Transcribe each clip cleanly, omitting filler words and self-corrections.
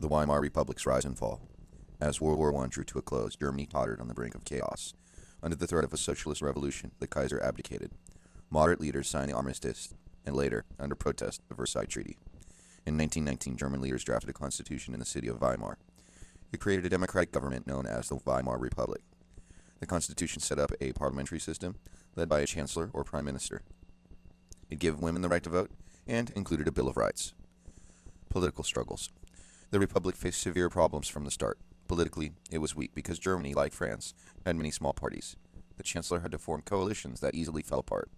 The Weimar Republic's rise and fall. As World War I drew to a close, Germany tottered on the brink of chaos. Under the threat of a socialist revolution, the Kaiser abdicated. Moderate leaders signed the armistice, and later, under protest, the Versailles Treaty. In 1919, German leaders drafted a constitution in the city of Weimar. It created a democratic government known as the Weimar Republic. The constitution set up a parliamentary system led by a chancellor or prime minister. It gave women the right to vote and included a Bill of Rights. Political struggles. The Republic faced severe problems from the start. Politically, it was weak because Germany, like France, had many small parties. The chancellor had to form coalitions that easily fell apart.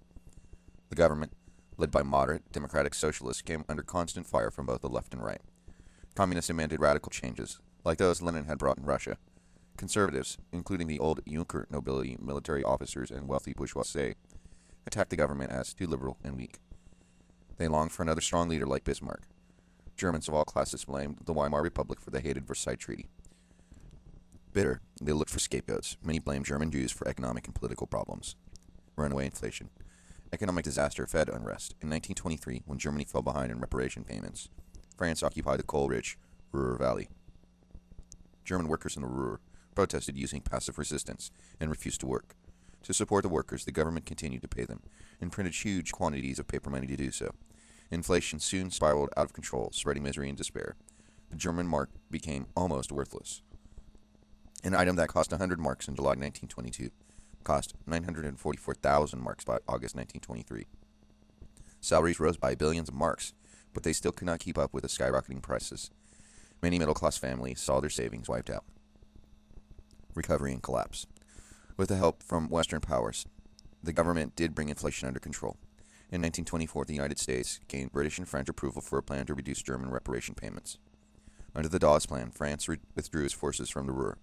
The government, led by moderate, democratic socialists, came under constant fire from both the left and right. Communists demanded radical changes, like those Lenin had brought in Russia. Conservatives, including the old Junker nobility, military officers, and wealthy bourgeoisie, attacked the government as too liberal and weak. They longed for another strong leader like Bismarck. Germans of all classes blamed the Weimar Republic for the hated Versailles Treaty. Bitter, they looked for scapegoats. Many blamed German Jews for economic and political problems. Runaway inflation. Economic disaster fed unrest. In 1923, when Germany fell behind in reparation payments, France occupied the coal-rich Ruhr Valley. German workers in the Ruhr protested using passive resistance and refused to work. To support the workers, the government continued to pay them and printed huge quantities of paper money to do so. Inflation soon spiraled out of control, spreading misery and despair. The German mark became almost worthless. An item that cost 100 marks in July 1922 cost 944,000 marks by August 1923. Salaries rose by billions of marks, but they still could not keep up with the skyrocketing prices. Many middle-class families saw their savings wiped out. Recovery and collapse. With the help from Western powers, the government did bring inflation under control. In 1924, the United States gained British and French approval for a plan to reduce German reparation payments. Under the Dawes Plan, France withdrew its forces from the Ruhr,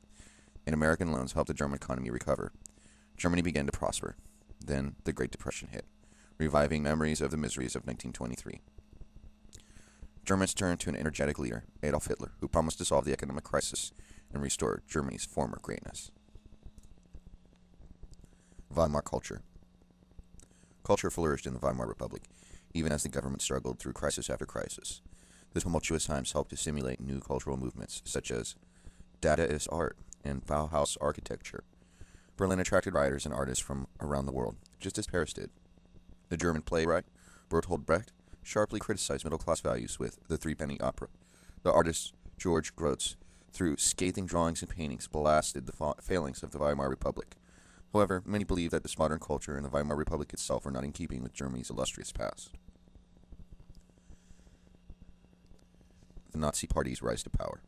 and American loans helped the German economy recover. Germany began to prosper. Then the Great Depression hit, reviving memories of the miseries of 1923. Germans turned to an energetic leader, Adolf Hitler, who promised to solve the economic crisis and restore Germany's former greatness. Weimar culture. Culture flourished in the Weimar Republic, even as the government struggled through crisis after crisis. The tumultuous times helped to stimulate new cultural movements, such as Dadaist art and Bauhaus architecture. Berlin attracted writers and artists from around the world, just as Paris did. The German playwright Bertolt Brecht sharply criticized middle-class values with The Threepenny Opera. The artist George Grosz, through scathing drawings and paintings, blasted the failings of the Weimar Republic. However, many believe that this modern culture and the Weimar Republic itself are not in keeping with Germany's illustrious past. The Nazi Party's rise to power.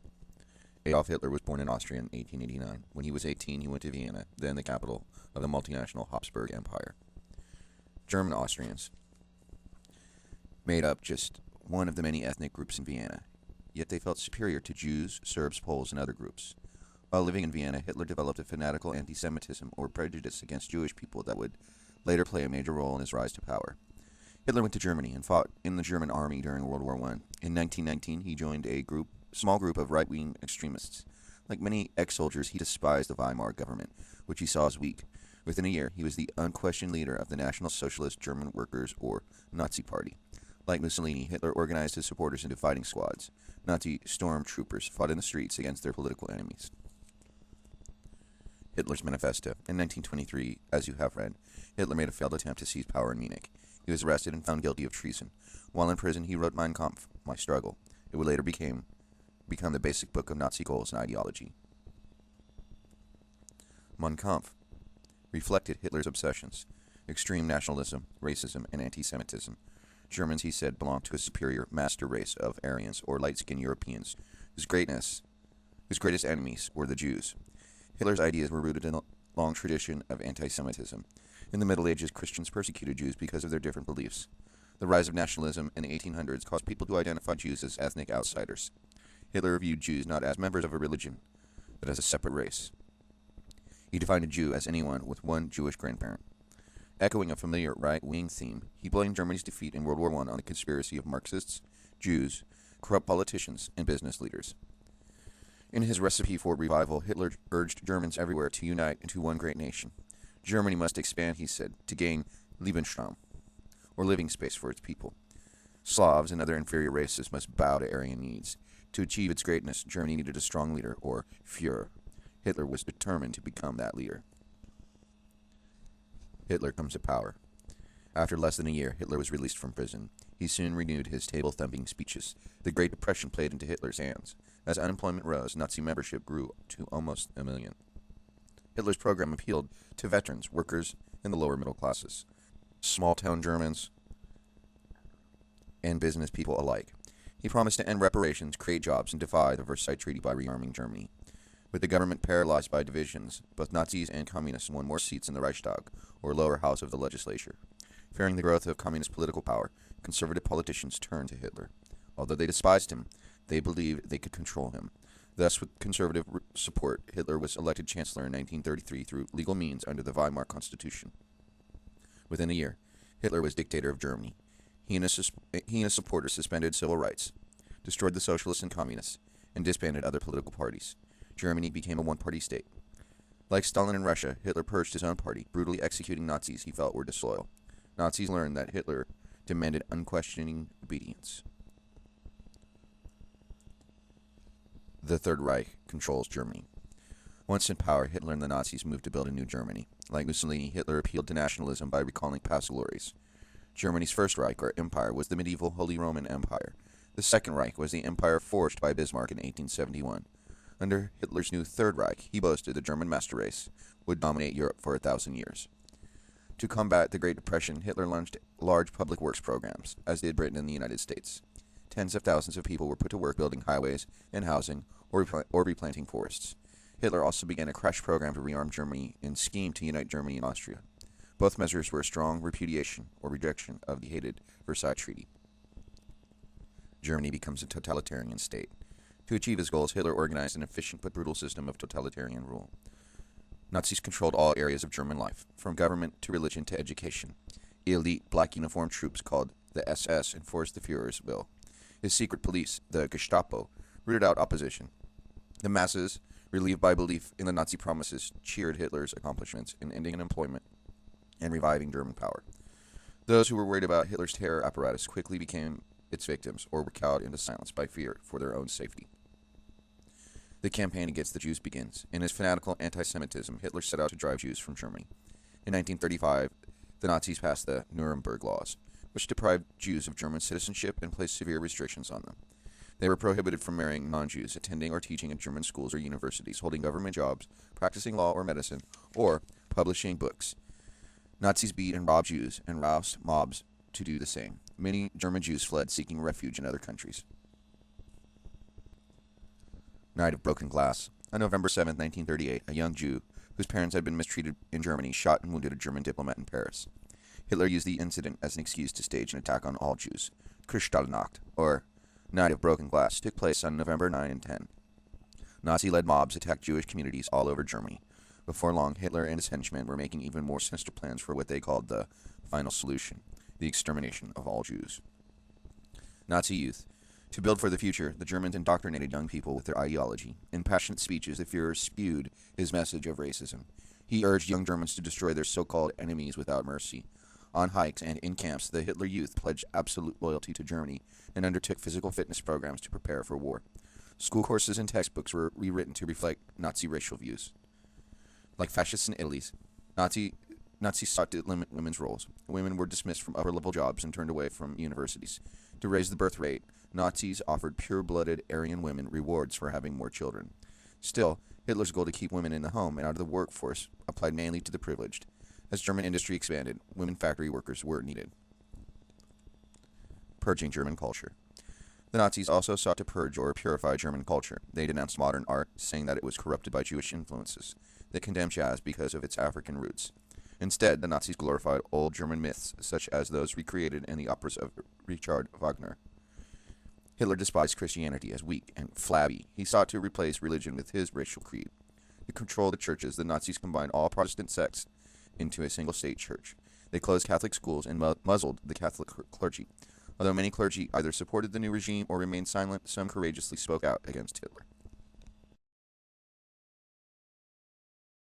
Adolf Hitler was born in Austria in 1889. When he was 18, he went to Vienna, then the capital of the multinational Habsburg Empire. German Austrians made up just one of the many ethnic groups in Vienna, yet they felt superior to Jews, Serbs, Poles, and other groups. While living in Vienna, Hitler developed a fanatical anti-Semitism or prejudice against Jewish people that would later play a major role in his rise to power. Hitler went to Germany and fought in the German army during World War I. In 1919, he joined a small group of right-wing extremists. Like many ex-soldiers, he despised the Weimar government, which he saw as weak. Within a year, he was the unquestioned leader of the National Socialist German Workers, or Nazi Party. Like Mussolini, Hitler organized his supporters into fighting squads. Nazi stormtroopers fought in the streets against their political enemies. Hitler's Manifesto. In 1923, as you have read, Hitler made a failed attempt to seize power in Munich. He was arrested and found guilty of treason. While in prison, he wrote Mein Kampf, My Struggle. It would later become the basic book of Nazi goals and ideology. Mein Kampf reflected Hitler's obsessions: extreme nationalism, racism, and anti-Semitism. Germans, he said, belonged to a superior master race of Aryans, or light-skinned Europeans, whose greatest enemies were the Jews. Hitler's ideas were rooted in a long tradition of anti-Semitism. In the Middle Ages, Christians persecuted Jews because of their different beliefs. The rise of nationalism in the 1800s caused people to identify Jews as ethnic outsiders. Hitler viewed Jews not as members of a religion, but as a separate race. He defined a Jew as anyone with one Jewish grandparent. Echoing a familiar right-wing theme, he blamed Germany's defeat in World War I on the conspiracy of Marxists, Jews, corrupt politicians, and business leaders. In his recipe for revival, Hitler urged Germans everywhere to unite into one great nation. Germany must expand, he said, to gain Lebensraum, or living space for its people. Slavs and other inferior races must bow to Aryan needs. To achieve its greatness, Germany needed a strong leader, or Führer. Hitler was determined to become that leader. Hitler comes to power. After less than a year, Hitler was released from prison. He soon renewed his table-thumping speeches. The Great Depression played into Hitler's hands. As unemployment rose, Nazi membership grew to almost 1 million. Hitler's program appealed to veterans, workers, and the lower middle classes, small-town Germans, and business people alike. He promised to end reparations, create jobs, and defy the Versailles Treaty by rearming Germany. With the government paralyzed by divisions, both Nazis and communists won more seats in the Reichstag, or lower house of the legislature. Fearing the growth of communist political power, conservative politicians turned to Hitler. Although they despised him, they believed they could control him. Thus, with conservative support, Hitler was elected chancellor in 1933 through legal means under the Weimar Constitution. Within a year, Hitler was dictator of Germany. He and his supporters suspended civil rights, destroyed the socialists and communists, and disbanded other political parties. Germany became a one-party state. Like Stalin in Russia, Hitler purged his own party, brutally executing Nazis he felt were disloyal. Nazis learned that Hitler demanded unquestioning obedience. The Third Reich controls Germany. Once in power, Hitler and the Nazis moved to build a new Germany. Like Mussolini, Hitler appealed to nationalism by recalling past glories. Germany's First Reich, or Empire, was the medieval Holy Roman Empire. The Second Reich was the empire forged by Bismarck in 1871. Under Hitler's new Third Reich, he boasted the German master race would dominate Europe for 1,000 years. To combat the Great Depression, Hitler launched large public works programs, as did Britain and the United States. Tens of thousands of people were put to work building highways and housing or replanting forests. Hitler also began a crash program to rearm Germany and schemed to unite Germany and Austria. Both measures were a strong repudiation or rejection of the hated Versailles Treaty. Germany becomes a totalitarian state. To achieve his goals, Hitler organized an efficient but brutal system of totalitarian rule. Nazis controlled all areas of German life, from government to religion to education. Elite black uniformed troops called the SS enforced the Führer's will. His secret police, the Gestapo, rooted out opposition. The masses, relieved by belief in the Nazi promises, cheered Hitler's accomplishments in ending unemployment and reviving German power. Those who were worried about Hitler's terror apparatus quickly became its victims or were cowed into silence by fear for their own safety. The campaign against the Jews begins. In his fanatical anti-Semitism, Hitler set out to drive Jews from Germany. In 1935, the Nazis passed the Nuremberg Laws, which deprived Jews of German citizenship and placed severe restrictions on them. They were prohibited from marrying non-Jews, attending or teaching in German schools or universities, holding government jobs, practicing law or medicine, or publishing books. Nazis beat and robbed Jews and roused mobs to do the same. Many German Jews fled, seeking refuge in other countries. Night of Broken Glass. On November 7, 1938, a young Jew, whose parents had been mistreated in Germany, shot and wounded a German diplomat in Paris. Hitler used the incident as an excuse to stage an attack on all Jews. Kristallnacht, or Night of Broken Glass, took place on November 9 and 10. Nazi-led mobs attacked Jewish communities all over Germany. Before long, Hitler and his henchmen were making even more sinister plans for what they called the final solution, the extermination of all Jews. Nazi youth. To build for the future, the Germans indoctrinated young people with their ideology. In passionate speeches, the Führer spewed his message of racism. He urged young Germans to destroy their so-called enemies without mercy. On hikes and in camps, the Hitler Youth pledged absolute loyalty to Germany and undertook physical fitness programs to prepare for war. School courses and textbooks were rewritten to reflect Nazi racial views. Like fascists in Italy, Nazis sought to limit women's roles. Women were dismissed from upper-level jobs and turned away from universities. To raise the birth rate, Nazis offered pure-blooded Aryan women rewards for having more children. Still, Hitler's goal to keep women in the home and out of the workforce applied mainly to the privileged. As German industry expanded, women factory workers were needed. Purging German culture. The Nazis also sought to purge or purify German culture. They denounced modern art, saying that it was corrupted by Jewish influences. They condemned jazz because of its African roots. Instead, the Nazis glorified old German myths, such as those recreated in the operas of Richard Wagner. Hitler despised Christianity as weak and flabby. He sought to replace religion with his racial creed. To control the churches, the Nazis combined all Protestant sects into a single state church. They closed Catholic schools and muzzled the Catholic clergy. Although many clergy either supported the new regime or remained silent, some courageously spoke out against Hitler.